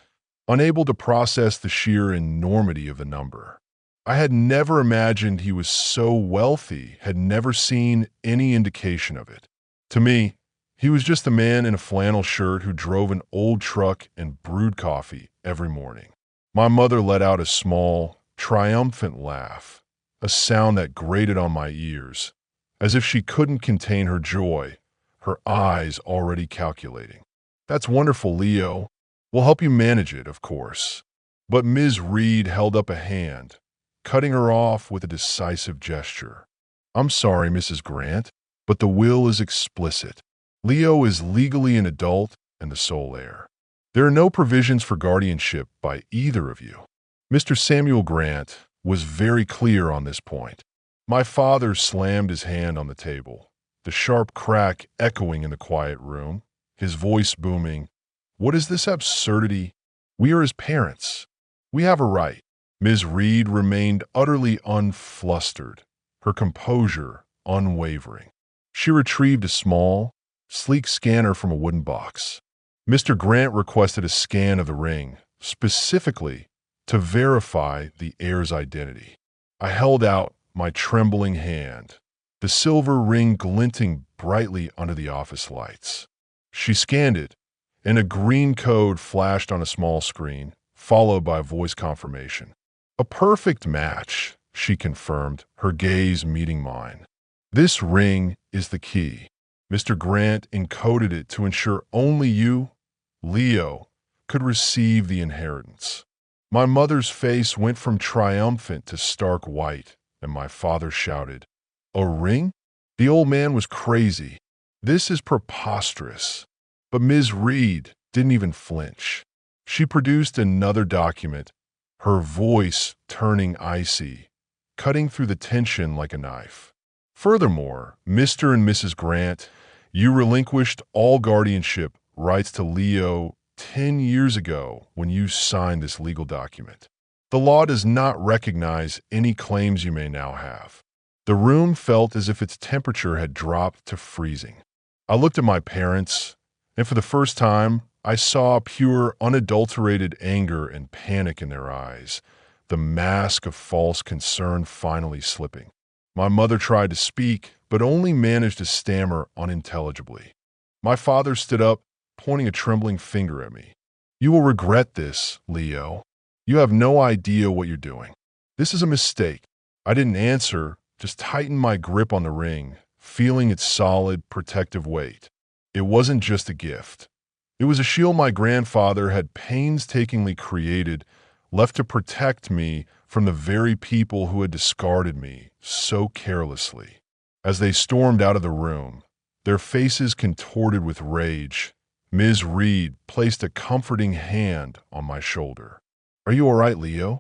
unable to process the sheer enormity of the number. I had never imagined he was so wealthy, had never seen any indication of it. To me, he was just a man in a flannel shirt who drove an old truck and brewed coffee every morning. My mother let out a small, triumphant laugh, a sound that grated on my ears, as if she couldn't contain her joy, her eyes already calculating. "That's wonderful, Leo. We'll help you manage it, of course." But Ms. Reed held up a hand, cutting her off with a decisive gesture. "I'm sorry, Mrs. Grant, but the will is explicit. Leo is legally an adult and the sole heir. There are no provisions for guardianship by either of you." Mr. Samuel Grant was very clear on this point. My father slammed his hand on the table, the sharp crack echoing in the quiet room, his voice booming. "What is this absurdity? We are his parents. We have a right." Ms. Reed remained utterly unflustered, her composure unwavering. She retrieved a small, sleek scanner from a wooden box. Mr. Grant requested a scan of the ring, specifically to verify the heir's identity. I held out my trembling hand, the silver ring glinting brightly under the office lights. She scanned it, and a green code flashed on a small screen, followed by voice confirmation. A perfect match, she confirmed, her gaze meeting mine. This ring is the key. Mr. Grant encoded it to ensure only you, Leo, could receive the inheritance. My mother's face went from triumphant to stark white, and my father shouted, "A ring?" The old man was crazy. "This is preposterous." But Ms. Reed didn't even flinch. She produced another document, her voice turning icy, cutting through the tension like a knife. Furthermore, Mr. and Mrs. Grant, you relinquished all guardianship rights to Leo 10 years ago when you signed this legal document. The law does not recognize any claims you may now have. The room felt as if its temperature had dropped to freezing. I looked at my parents, and for the first time, I saw pure, unadulterated anger and panic in their eyes, the mask of false concern finally slipping. My mother tried to speak, but only managed to stammer unintelligibly. My father stood up, pointing a trembling finger at me. "You will regret this, Leo. You have no idea what you're doing. This is a mistake." I didn't answer, just tightened my grip on the ring, feeling its solid, protective weight. It wasn't just a gift. It was a shield my grandfather had painstakingly created, left to protect me from the very people who had discarded me so carelessly. As they stormed out of the room, their faces contorted with rage, Ms. Reed placed a comforting hand on my shoulder. "Are you all right, Leo?"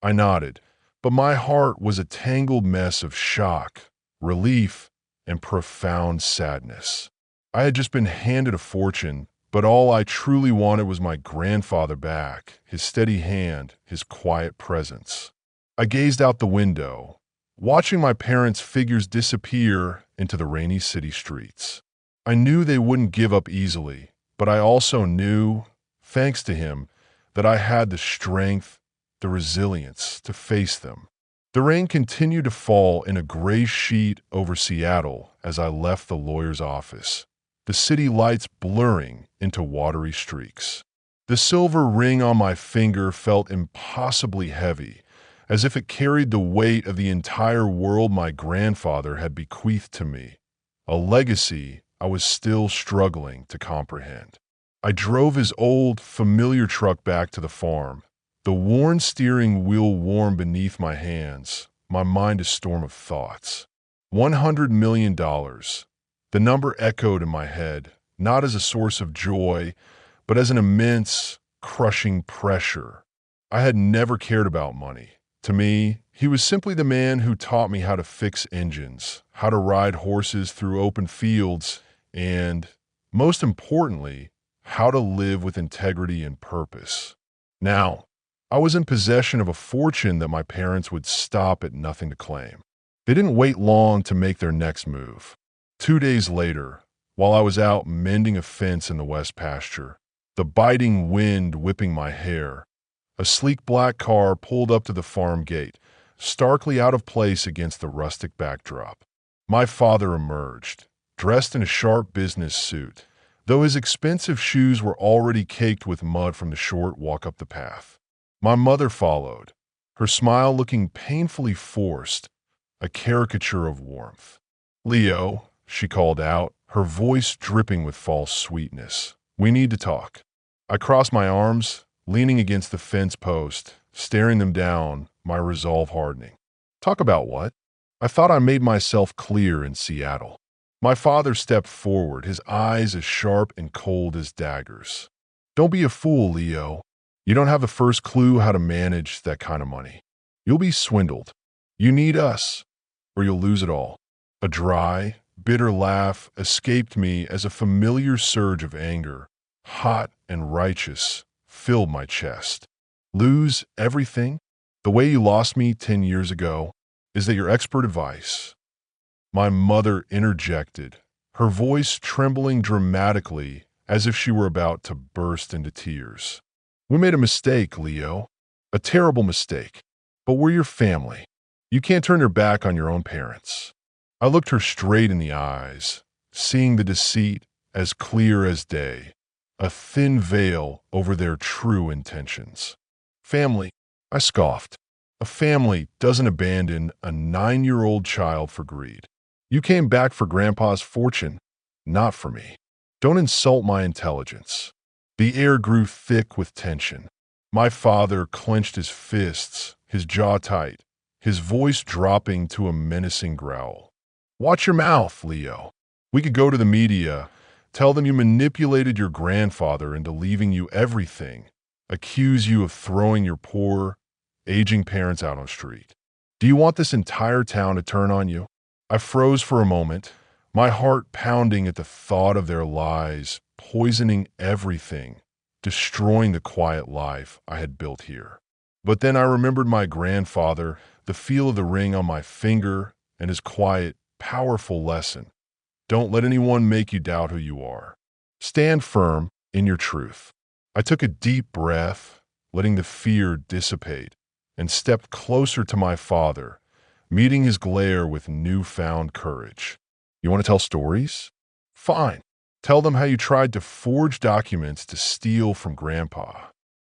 I nodded, but my heart was a tangled mess of shock, relief, and profound sadness. I had just been handed a fortune, but all I truly wanted was my grandfather back, his steady hand, his quiet presence. I gazed out the window, watching my parents' figures disappear into the rainy city streets. I knew they wouldn't give up easily, but I also knew, thanks to him, that I had the strength, the resilience to face them. The rain continued to fall in a gray sheet over Seattle as I left the lawyer's office, the city lights blurring into watery streaks. The silver ring on my finger felt impossibly heavy, as if it carried the weight of the entire world my grandfather had bequeathed to me, a legacy I was still struggling to comprehend. I drove his old, familiar truck back to the farm, the worn steering wheel warm beneath my hands, my mind a storm of thoughts. $100 million. The number echoed in my head, not as a source of joy, but as an immense, crushing pressure. I had never cared about money. To me, he was simply the man who taught me how to fix engines, how to ride horses through open fields, and, most importantly, how to live with integrity and purpose. Now, I was in possession of a fortune that my parents would stop at nothing to claim. They didn't wait long to make their next move. 2 days later, while I was out mending a fence in the west pasture, the biting wind whipping my hair, a sleek black car pulled up to the farm gate, starkly out of place against the rustic backdrop. My father emerged, dressed in a sharp business suit, though his expensive shoes were already caked with mud from the short walk up the path. My mother followed, her smile looking painfully forced, a caricature of warmth. "Leo," she called out, her voice dripping with false sweetness. "We need to talk." I crossed my arms, leaning against the fence post, staring them down, my resolve hardening. "Talk about what?" I thought I made myself clear in Seattle. My father stepped forward, his eyes as sharp and cold as daggers. "Don't be a fool, Leo. You don't have the first clue how to manage that kind of money. You'll be swindled. You need us, or you'll lose it all." A dry, bitter laugh escaped me as a familiar surge of anger, hot and righteous, filled my chest. "Lose everything? The way you lost me 10 years ago? Is that your expert advice?" My mother interjected, her voice trembling dramatically as if she were about to burst into tears. "We made a mistake, Leo. A terrible mistake. But we're your family. You can't turn your back on your own parents." I looked her straight in the eyes, seeing the deceit as clear as day. a thin veil over their true intentions. Family, I scoffed. A family doesn't abandon a 9-year-old child for greed. You came back for Grandpa's fortune, not for me. Don't insult my intelligence. The air grew thick with tension. My father clenched his fists, his jaw tight, his voice dropping to a menacing growl. Watch your mouth, Leo. We could go to the media, tell them you manipulated your grandfather into leaving you everything, accuse you of throwing your poor, aging parents out on the street. Do you want this entire town to turn on you? I froze for a moment, my heart pounding at the thought of their lies, poisoning everything, destroying the quiet life I had built here. But then I remembered my grandfather, the feel of the ring on my finger, and his quiet, powerful lesson. Don't let anyone make you doubt who you are. Stand firm in your truth. I took a deep breath, letting the fear dissipate, and stepped closer to my father, meeting his glare with newfound courage. You want to tell stories? Fine. Tell them how you tried to forge documents to steal from Grandpa.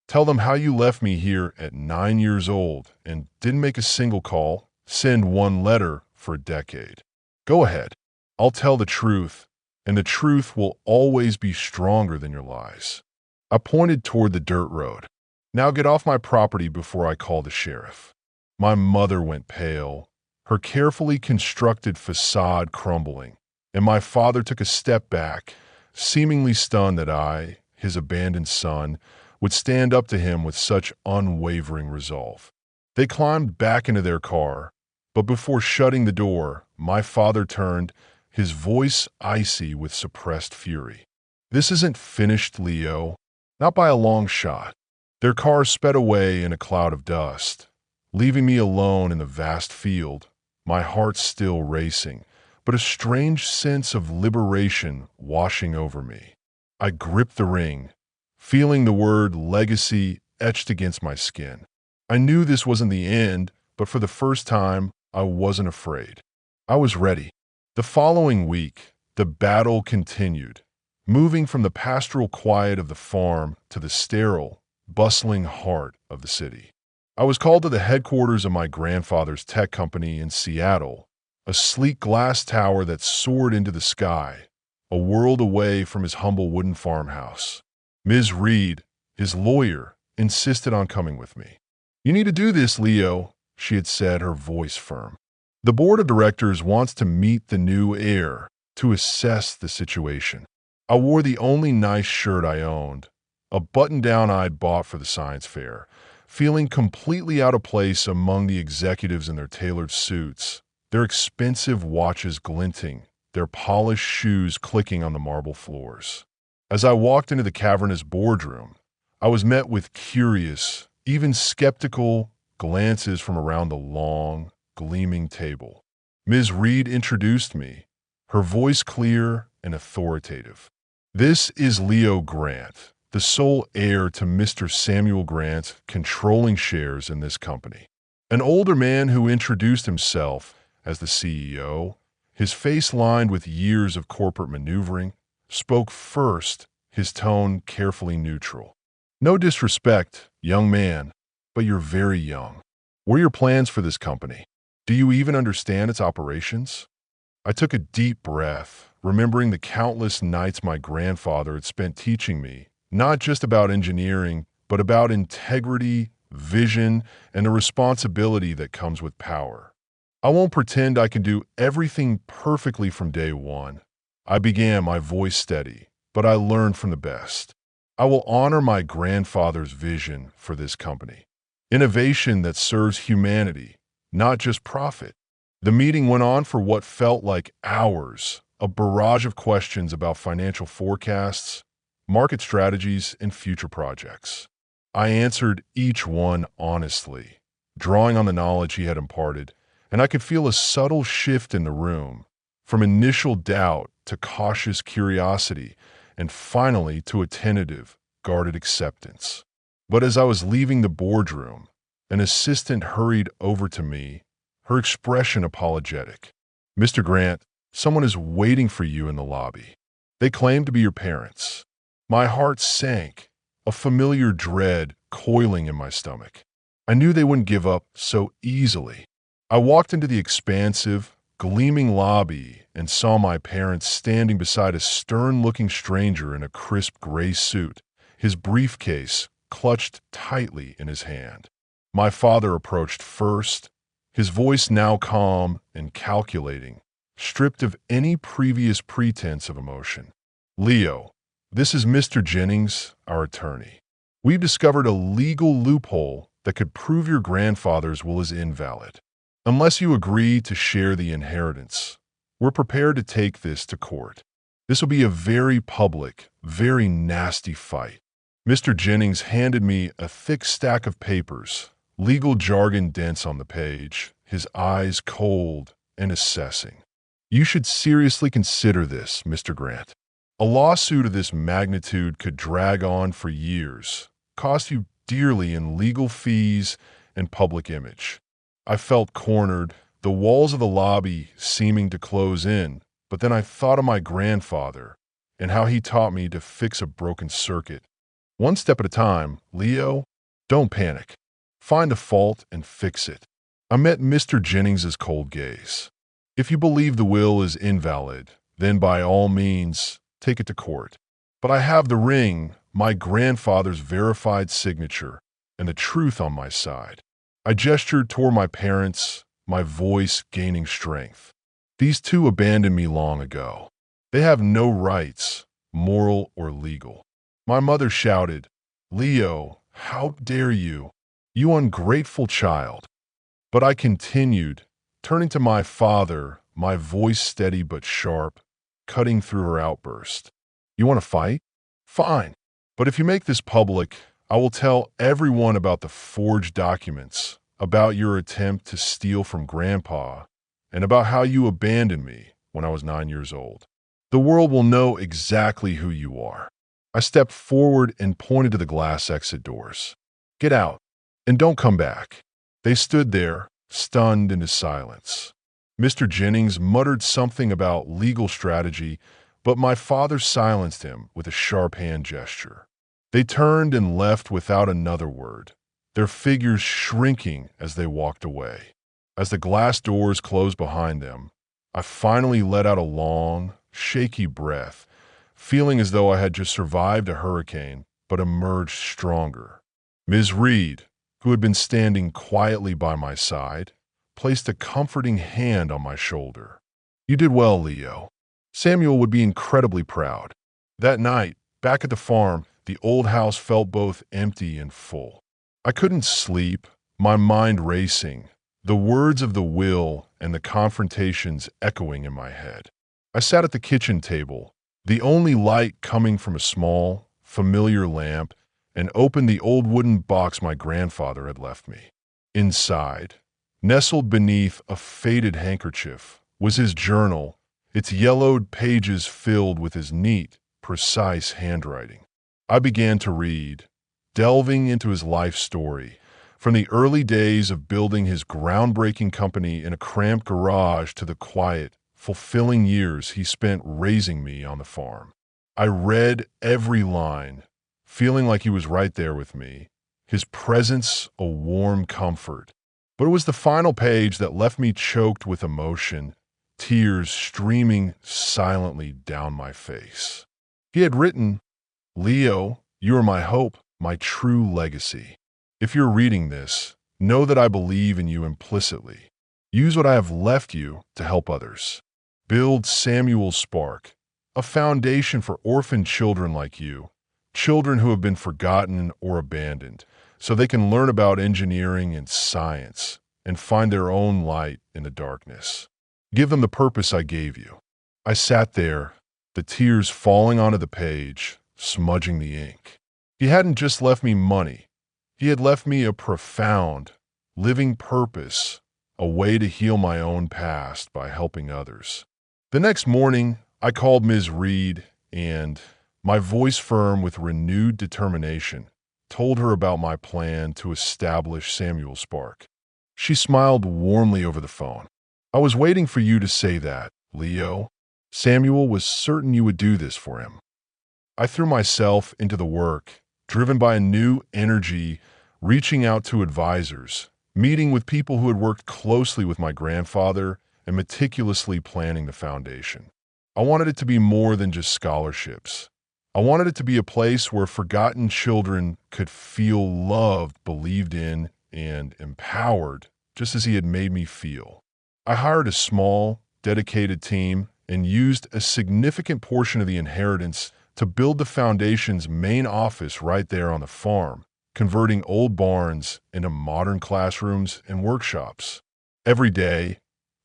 Tell them how you left me here at 9 years old and didn't make a single call, send one letter for a decade. Go ahead. I'll tell the truth, and the truth will always be stronger than your lies. I pointed toward the dirt road. Now get off my property before I call the sheriff. My mother went pale, her carefully constructed facade crumbling, and my father took a step back, seemingly stunned that I, his abandoned son, would stand up to him with such unwavering resolve. They climbed back into their car, but before shutting the door, my father turned, his voice icy with suppressed fury. This isn't finished, Leo. Not by a long shot. Their car sped away in a cloud of dust, leaving me alone in the vast field, my heart still racing, but a strange sense of liberation washing over me. I gripped the ring, feeling the word legacy etched against my skin. I knew this wasn't the end, but for the first time, I wasn't afraid. I was ready. The following week, the battle continued, moving from the pastoral quiet of the farm to the sterile, bustling heart of the city. I was called to the headquarters of my grandfather's tech company in Seattle, a sleek glass tower that soared into the sky, a world away from his humble wooden farmhouse. Ms. Reed, his lawyer, insisted on coming with me. You need to do this, Leo, she had said, her voice firm. The board of directors wants to meet the new heir to assess the situation. I wore the only nice shirt I owned, a button-down I'd bought for the science fair, feeling completely out of place among the executives in their tailored suits, their expensive watches glinting, their polished shoes clicking on the marble floors. As I walked into the cavernous boardroom, I was met with curious, even skeptical glances from around the long, gleaming table. Ms. Reed introduced me, her voice clear and authoritative. This is Leo Grant, the sole heir to Mr. Samuel Grant's controlling shares in this company. An older man who introduced himself as the CEO, his face lined with years of corporate maneuvering, spoke first, his tone carefully neutral. No disrespect, young man, but you're very young. What are your plans for this company? Do you even understand its operations? I took a deep breath, remembering the countless nights my grandfather had spent teaching me, not just about engineering, but about integrity, vision, and the responsibility that comes with power. I won't pretend I can do everything perfectly from day one. I began, my voice steady, but I learned from the best. I will honor my grandfather's vision for this company. Innovation that serves humanity, not just profit. The meeting went on for what felt like hours, a barrage of questions about financial forecasts, market strategies, and future projects. I answered each one honestly, drawing on the knowledge he had imparted, and I could feel a subtle shift in the room, from initial doubt to cautious curiosity, and finally to a tentative, guarded acceptance. But as I was leaving the boardroom, an assistant hurried over to me, her expression apologetic. Mr. Grant, someone is waiting for you in the lobby. They claim to be your parents. My heart sank, a familiar dread coiling in my stomach. I knew they wouldn't give up so easily. I walked into the expansive, gleaming lobby and saw my parents standing beside a stern-looking stranger in a crisp gray suit, his briefcase clutched tightly in his hand. My father approached first, his voice now calm and calculating, stripped of any previous pretense of emotion. "Leo, this is Mr. Jennings, our attorney. We've discovered a legal loophole that could prove your grandfather's will is invalid. Unless you agree to share the inheritance, we're prepared to take this to court. This will be a very public, very nasty fight." Mr. Jennings handed me a thick stack of papers, legal jargon dense on the page, his eyes cold and assessing. "You should seriously consider this, Mr. Grant. A lawsuit of this magnitude could drag on for years, cost you dearly in legal fees and public image." I felt cornered, the walls of the lobby seeming to close in, but then I thought of my grandfather and how he taught me to fix a broken circuit. "One step at a time, Leo. Don't panic. Find a fault and fix it." I met Mr. Jennings's cold gaze. "If you believe the will is invalid, then by all means, take it to court. But I have the ring, my grandfather's verified signature, and the truth on my side." I gestured toward my parents, my voice gaining strength. "These two abandoned me long ago. They have no rights, moral or legal." My mother shouted, "Leo, how dare you? You ungrateful child." But I continued, turning to my father, my voice steady but sharp, cutting through her outburst. "You want to fight? Fine. But if you make this public, I will tell everyone about the forged documents, about your attempt to steal from Grandpa, and about how you abandoned me when I was 9 years old. The world will know exactly who you are." I stepped forward and pointed to the glass exit doors. "Get out, and don't come back." They stood there, stunned into silence. Mr. Jennings muttered something about legal strategy, but my father silenced him with a sharp hand gesture. They turned and left without another word, their figures shrinking as they walked away. As the glass doors closed behind them, I finally let out a long, shaky breath, feeling as though I had just survived a hurricane but emerged stronger. Ms. Reed, who had been standing quietly by my side, placed a comforting hand on my shoulder. "You did well, Leo. Samuel would be incredibly proud." That night, back at the farm, the old house felt both empty and full. I couldn't sleep, my mind racing, the words of the will and the confrontations echoing in my head. I sat at the kitchen table, the only light coming from a small, familiar lamp, and opened the old wooden box my grandfather had left me. Inside, nestled beneath a faded handkerchief, was his journal, its yellowed pages filled with his neat, precise handwriting. I began to read, delving into his life story, from the early days of building his groundbreaking company in a cramped garage to the quiet, fulfilling years he spent raising me on the farm. I read every line, feeling like he was right there with me, his presence a warm comfort. But it was the final page that left me choked with emotion, tears streaming silently down my face. He had written, "Leo, you are my hope, my true legacy. If you're reading this, know that I believe in you implicitly. Use what I have left you to help others. Build Samuel Spark, a foundation for orphan children like you, children who have been forgotten or abandoned, so they can learn about engineering and science and find their own light in the darkness. Give them the purpose I gave you." I sat there, the tears falling onto the page, smudging the ink. He hadn't just left me money. He had left me a profound, living purpose, a way to heal my own past by helping others. The next morning, I called Ms. Reed and, my voice firm with renewed determination, told her about my plan to establish Samuel Spark. She smiled warmly over the phone. "I was waiting for you to say that, Leo. Samuel was certain you would do this for him." I threw myself into the work, driven by a new energy, reaching out to advisors, meeting with people who had worked closely with my grandfather, and meticulously planning the foundation. I wanted it to be more than just scholarships. I wanted it to be a place where forgotten children could feel loved, believed in, and empowered, just as he had made me feel. I hired a small, dedicated team and used a significant portion of the inheritance to build the foundation's main office right there on the farm, converting old barns into modern classrooms and workshops. Every day,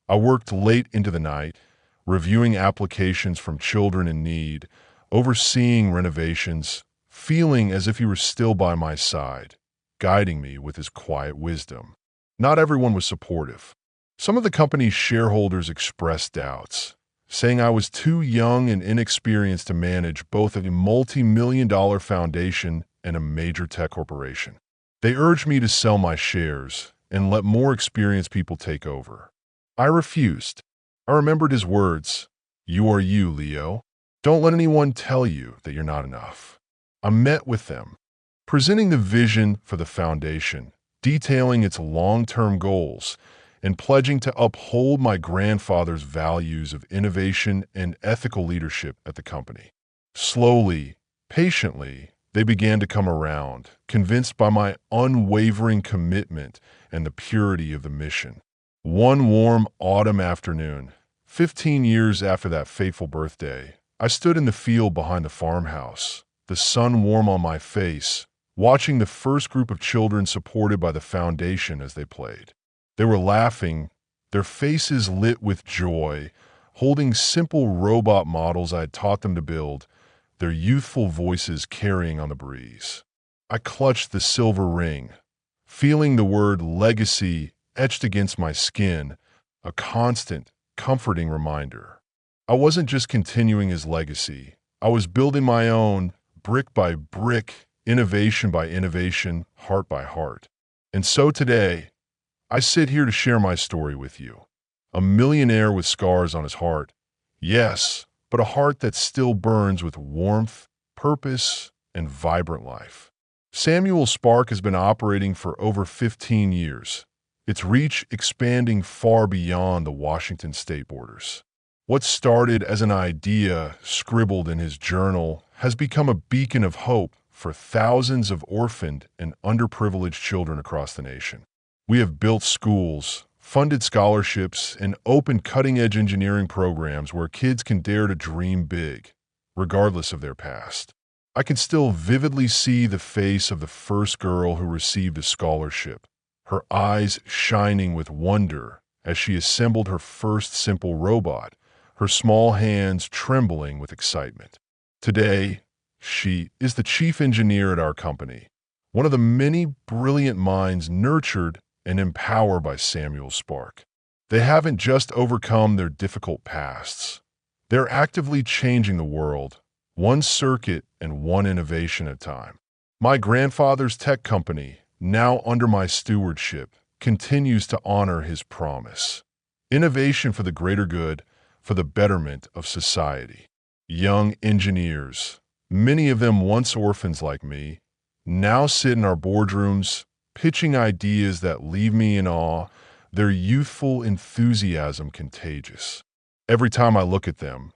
I worked late into the night, reviewing applications from children in need, overseeing renovations, feeling as if he were still by my side, guiding me with his quiet wisdom. Not everyone was supportive. Some of the company's shareholders expressed doubts, saying I was too young and inexperienced to manage both a multi-million-dollar foundation and a major tech corporation. They urged me to sell my shares and let more experienced people take over. I refused. I remembered his words, "You are you, Leo. Don't let anyone tell you that you're not enough." I met with them, presenting the vision for the foundation, detailing its long-term goals, and pledging to uphold my grandfather's values of innovation and ethical leadership at the company. Slowly, patiently, they began to come around, convinced by my unwavering commitment and the purity of the mission. One warm autumn afternoon, 15 years after that fateful birthday, I stood in the field behind the farmhouse, the sun warm on my face, watching the first group of children supported by the foundation as they played. They were laughing, their faces lit with joy, holding simple robot models I had taught them to build, their youthful voices carrying on the breeze. I clutched the silver ring, feeling the word legacy etched against my skin, a constant, comforting reminder. I wasn't just continuing his legacy. I was building my own, brick by brick, innovation by innovation, heart by heart. And so today, I sit here to share my story with you. A millionaire with scars on his heart. Yes, but a heart that still burns with warmth, purpose, and vibrant life. Samuel Spark has been operating for over 15 years, its reach expanding far beyond the Washington state borders. What started as an idea scribbled in his journal has become a beacon of hope for thousands of orphaned and underprivileged children across the nation. We have built schools, funded scholarships, and opened cutting-edge engineering programs where kids can dare to dream big, regardless of their past. I can still vividly see the face of the first girl who received a scholarship, her eyes shining with wonder as she assembled her first simple robot, her small hands trembling with excitement. Today, she is the chief engineer at our company, one of the many brilliant minds nurtured and empowered by Samuel Spark. They haven't just overcome their difficult pasts. They're actively changing the world, one circuit and one innovation at a time. My grandfather's tech company, now under my stewardship, continues to honor his promise. Innovation for the greater good, for the betterment of society. Young engineers, many of them once orphans like me, now sit in our boardrooms, pitching ideas that leave me in awe, their youthful enthusiasm contagious. Every time I look at them,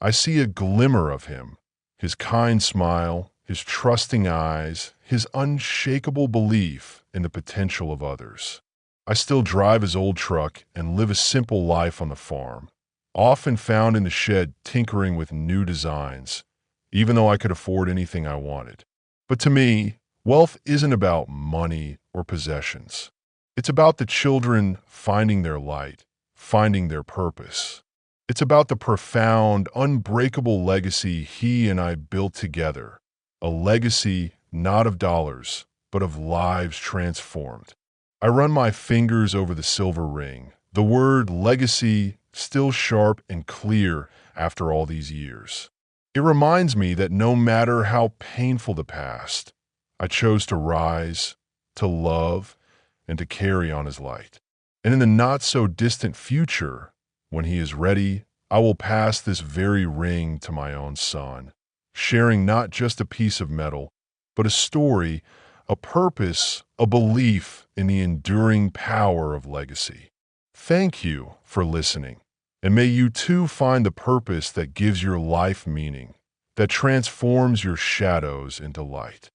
I see a glimmer of him, his kind smile, his trusting eyes, his unshakable belief in the potential of others. I still drive his old truck and live a simple life on the farm, often found in the shed tinkering with new designs, even though I could afford anything I wanted. But to me, wealth isn't about money or possessions. It's about the children finding their light, finding their purpose. It's about the profound, unbreakable legacy he and I built together, a legacy not of dollars, but of lives transformed. I run my fingers over the silver ring, the word legacy still sharp and clear after all these years. It reminds me that no matter how painful the past, I chose to rise, to love, and to carry on his light. And in the not-so-distant future, when he is ready, I will pass this very ring to my own son, sharing not just a piece of metal, but a story, a purpose, a belief in the enduring power of legacy. Thank you for listening, and may you too find the purpose that gives your life meaning, that transforms your shadows into light.